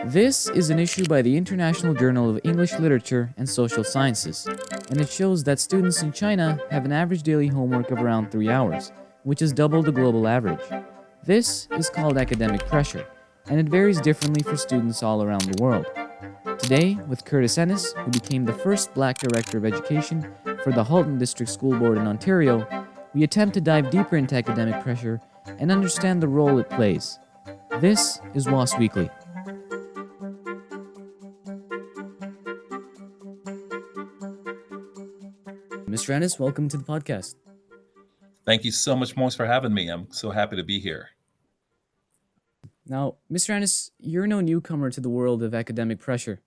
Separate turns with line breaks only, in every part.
This is an issue by the International Journal of English Literature and Social Sciences, and it shows that students in China have an average daily homework of around 3 hours, which is double the global average. This is called academic pressure, and it varies differently for students all around the world. Today, with Curtis Ennis, who became the first black director of education for the Halton District School Board in Ontario, we attempt to dive deeper into academic pressure and understand the role it plays. This is WOSS Weekly. Mr. Ennis, welcome to the podcast.
Thank you so much, Morse, for having me. I'm so happy to be here.
Now, Mr. Ennis, you're no newcomer to the world of academic pressure.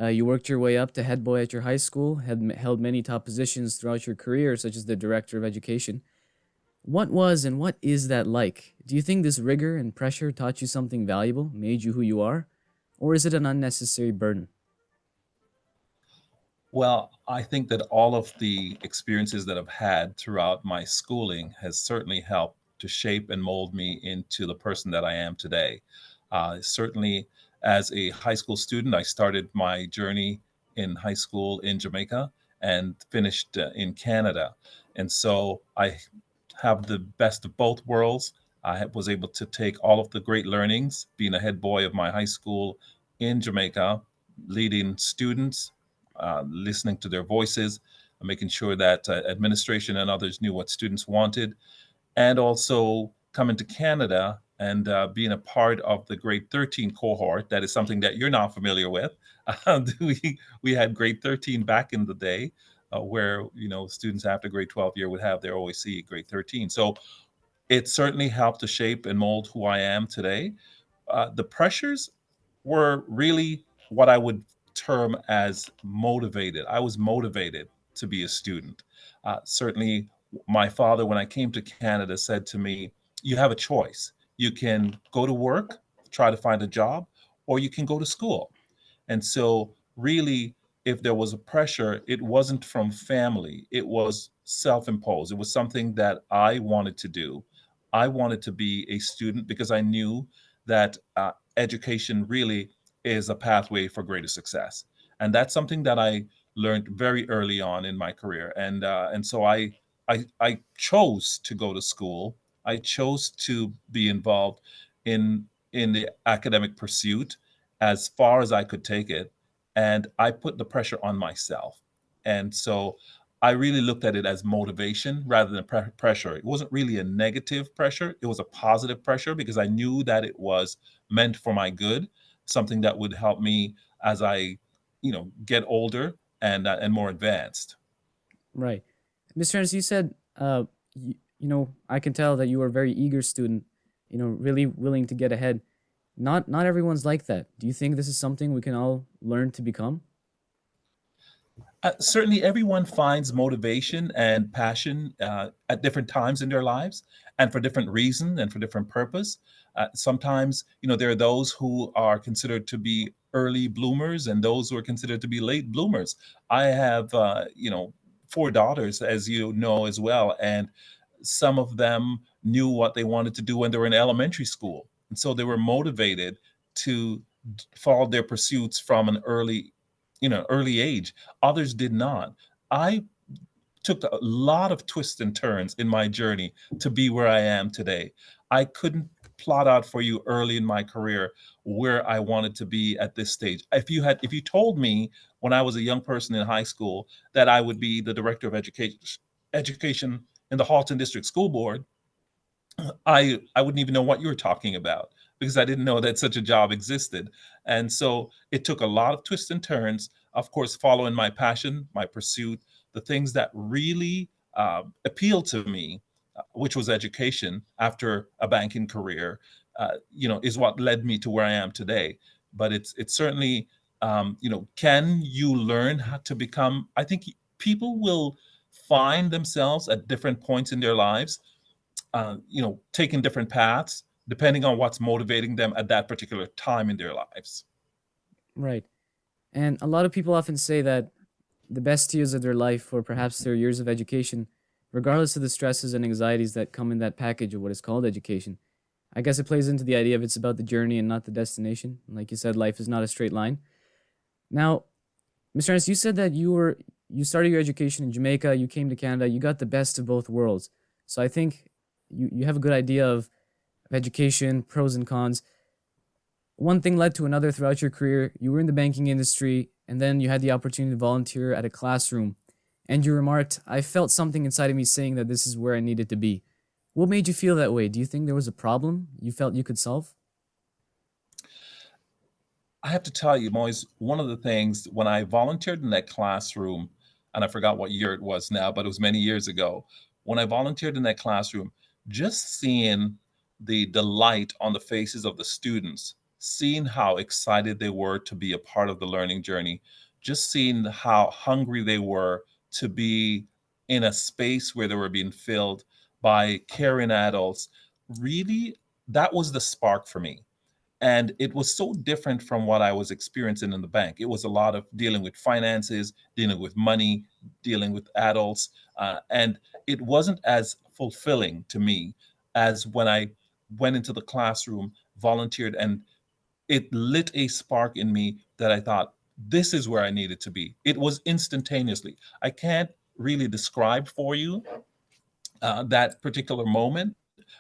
You worked your way up to head boy at your high school, held many top positions throughout your career, such as the director of education. What was and what is that like? Do you think this rigor and pressure taught you something valuable, made you who you are? Or is it an unnecessary burden?
Well, I think that all of the experiences that I've had throughout my schooling has certainly helped to shape and mold me into the person that I am today. Certainly, as a high school student, I started my journey in high school in Jamaica and finished in Canada. And so I have the best of both worlds. Was able to take all of the great learnings, being a head boy of my high school in Jamaica, leading students, listening to their voices, making sure that administration and others knew what students wanted, and also coming to Canada and being a part of the grade 13 cohort. That is something that you're not familiar with. We had grade 13 back in the day, where students after grade 12 year would have their OAC grade 13. So it certainly helped to shape and mold who I am today. The pressures were really what I would term as motivated. I was motivated to be a student. Certainly, my father, when I came to Canada, said to me, "You have a choice. You can go to work, try to find a job, or you can go to school." And so, really, if there was a pressure, it wasn't from family, it was self imposed. It was something that I wanted to do. I wanted to be a student because I knew that education really is a pathway for greater success. And that's something that I learned very early on in my career. And so I chose to go to school. I chose to be involved in the academic pursuit as far as I could take it. And I put the pressure on myself. And so I really looked at it as motivation rather than pressure. It wasn't really a negative pressure, it was a positive pressure because I knew that it was meant for my good, something that would help me as I, get older and more advanced.
Right. Mr. Ennis, you said, I can tell that you are a very eager student, really willing to get ahead. Not everyone's like that. Do you think this is something we can all learn to become?
Certainly, everyone finds motivation and passion at different times in their lives, and for different reasons and for different purpose. Sometimes, there are those who are considered to be early bloomers, and those who are considered to be late bloomers. I have, four daughters, as you know as well, and some of them knew what they wanted to do when they were in elementary school, and so they were motivated to follow their pursuits from an early age. Others did not. I took a lot of twists and turns in my journey to be where I am today. I couldn't plot out for you early in my career where I wanted to be at this stage. If you told me when I was a young person in high school that I would be the director of education in the Halton District School Board, I wouldn't even know what you were talking about because I didn't know that such a job existed. And so it took a lot of twists and turns, of course, following my passion, my pursuit, the things that really appealed to me, which was education after a banking career, is what led me to where I am today. But it's certainly, can you learn how to become? I think people will find themselves at different points in their lives, taking different paths depending on what's motivating them at that particular time in their lives.
Right. And a lot of people often say that the best years of their life, or perhaps their years of education, regardless of the stresses and anxieties that come in that package of what is called education, I guess it plays into the idea of it's about the journey and not the destination. Like you said, life is not a straight line. Now, Mr. Ennis, you said that you started your education in Jamaica, you came to Canada, you got the best of both worlds. So I think you have a good idea of education, pros and cons. One thing led to another throughout your career. You were in the banking industry, and then you had the opportunity to volunteer at a classroom. And you remarked, I felt something inside of me saying that this is where I needed to be. What made you feel that way? Do you think there was a problem you felt you could solve?
I have to tell you, Moise, one of the things when I volunteered in that classroom, and I forgot what year it was now, but it was many years ago. When I volunteered in that classroom, just seeing the delight on the faces of the students, seeing how excited they were to be a part of the learning journey, just seeing how hungry they were to be in a space where they were being filled by caring adults, really, that was the spark for me. And it was so different from what I was experiencing in the bank. It was a lot of dealing with finances, dealing with money, dealing with adults, and it wasn't as fulfilling to me as when I went into the classroom, volunteered, and it lit a spark in me that I thought, this is where I needed to be. It was instantaneously. I can't really describe for you that particular moment,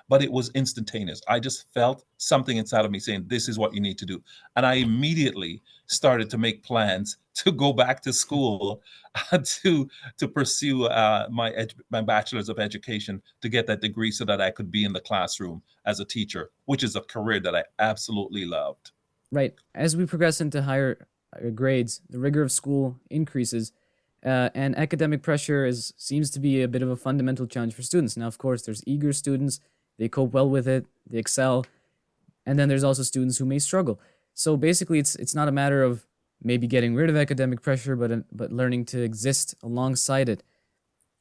but it was instantaneous. I just felt something inside of me saying, this is what you need to do. And I immediately started to make plans to go back to school to pursue my bachelor's of education to get that degree so that I could be in the classroom as a teacher, which is a career that I absolutely loved.
Right. As we progress into higher grades, the rigor of school increases, and academic pressure seems to be a bit of a fundamental challenge for students. Now, of course, there's eager students, they cope well with it, they excel, and then there's also students who may struggle. So basically, it's not a matter of maybe getting rid of academic pressure, but learning to exist alongside it.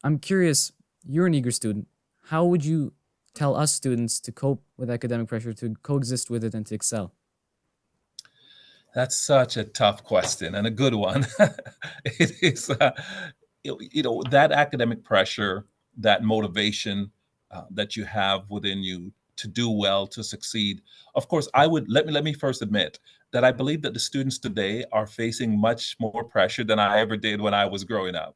I'm curious, you're an eager student. How would you tell us students to cope with academic pressure, to coexist with it, and to excel?
That's such a tough question and a good one. It is, that academic pressure, that motivation that you have within you to do well, to succeed. Of course, I would let me first admit that I believe that the students today are facing much more pressure than I ever did when I was growing up.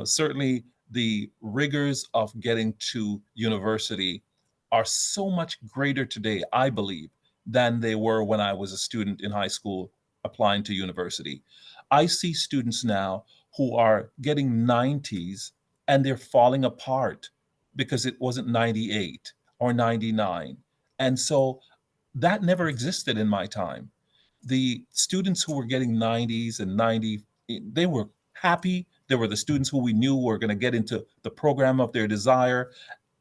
Certainly the rigors of getting to university are so much greater today, I believe, than they were when I was a student in high school applying to university. I see students now who are getting 90s and they're falling apart because it wasn't 98 or 99. And so that never existed in my time. The students who were getting 90s and 90, they were happy. They were the students who we knew were going to get into the program of their desire.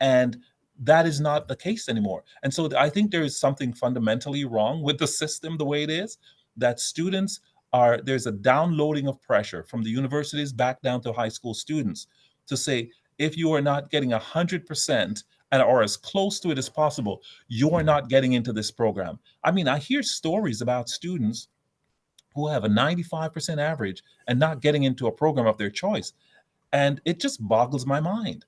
And that is not the case anymore. And so I think there is something fundamentally wrong with the system the way it is, that students there's a downloading of pressure from the universities back down to high school students to say, if you are not getting 100% and or as close to it as possible, you are not getting into this program. I mean, I hear stories about students who have a 95% average and not getting into a program of their choice. And it just boggles my mind.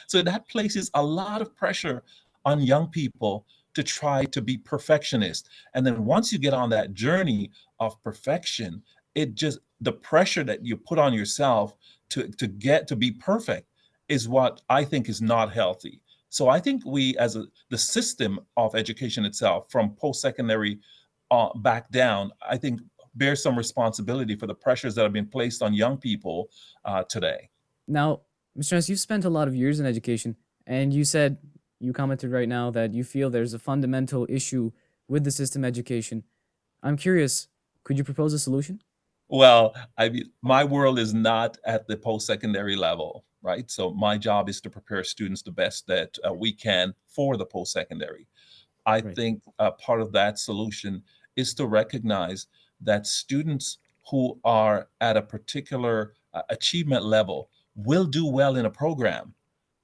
So that places a lot of pressure on young people to try to be perfectionist. And then once you get on that journey of perfection, it just the pressure that you put on yourself to get to be perfect is what I think is not healthy. So I think the system of education itself, from post-secondary back down, I think bears some responsibility for the pressures that have been placed on young people today.
Now, Mr. Ennis, you've spent a lot of years in education, and you commented right now that you feel there's a fundamental issue with the system education. I'm curious, could you propose a solution?
Well, I mean, my world is not at the post-secondary level, right? So my job is to prepare students the best that we can for the post-secondary. I
Right.
think part of that solution is to recognize that students who are at a particular achievement level will do well in a program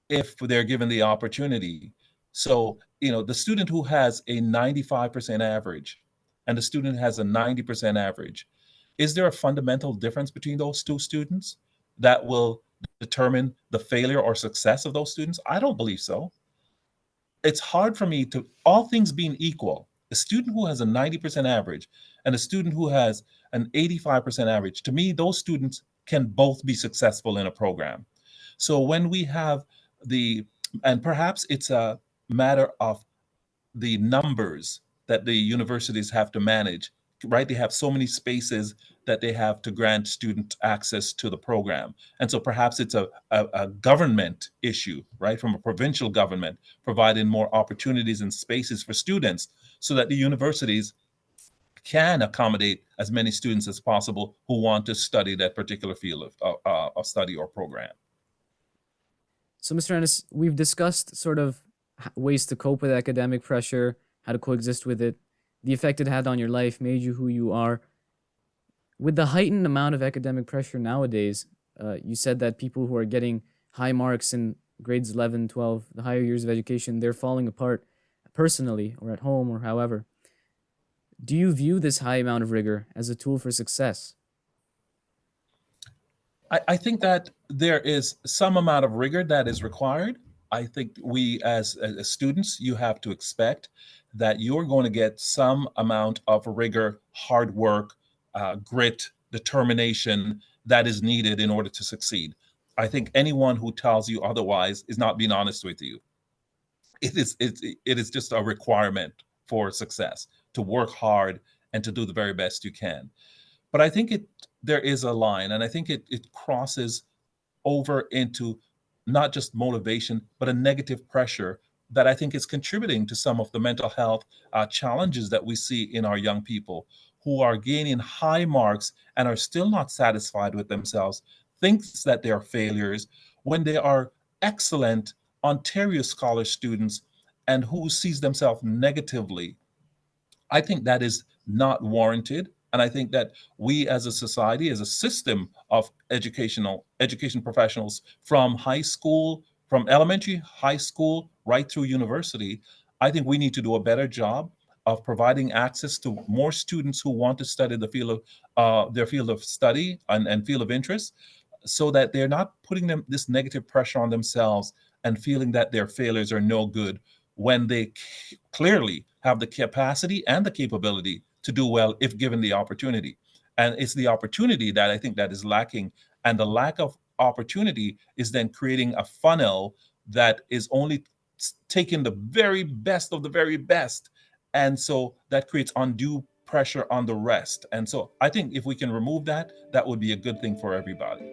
if they're given the opportunity. So, the student who has a 95% average and the student has a 90% average, is there a fundamental difference between those two students that will determine the failure or success of those students? I don't believe so. it's hard for me to, all things being equal, a student who has a 90% average and a student who has an 85% average, to me, those students can both be successful in a program. So when we have the, and perhaps it's a matter of the numbers that the universities have to manage, right? They have so many spaces that they have to grant student access to the program. And so perhaps it's a government issue, right? From a provincial government, providing more opportunities and spaces for students so that the universities can accommodate as many students as possible who want to study that particular field of study or program.
So, Mr. Ennis, we've discussed sort of ways to cope with academic pressure, how to coexist with it, the effect it had on your life, made you who you are. With the heightened amount of academic pressure nowadays, you said that people who are getting high marks in grades 11, 12, the higher years of education, they're falling apart personally or at home or however. Do you view this high amount of rigor as a tool for success?
I think that there is some amount of rigor that is required. I think we, as students, you have to expect that you're going to get some amount of rigor, hard work, grit, determination that is needed in order to succeed. I think anyone who tells you otherwise is not being honest with you. It is just a requirement for success to work hard and to do the very best you can. But I think there is a line, and I think it crosses over into not just motivation, but a negative pressure that I think is contributing to some of the mental health challenges that we see in our young people who are gaining high marks and are still not satisfied with themselves, thinks that they are failures when they are excellent Ontario Scholar students and who sees themselves negatively. I think that is not warranted. And I think that we as a society, as a system of education professionals from high school, from elementary, high school, right through university, I think we need to do a better job of providing access to more students who want to study the field of their field of study and field of interest, so that they're not putting them this negative pressure on themselves and feeling that their failures are no good when they clearly have the capacity and the capability to do well if given the opportunity. And it's the opportunity that I think that is lacking. And the lack of opportunity is then creating a funnel that is only taking the very best of the very best. And so that creates undue pressure on the rest. And so I think if we can remove that, that would be a good thing for everybody.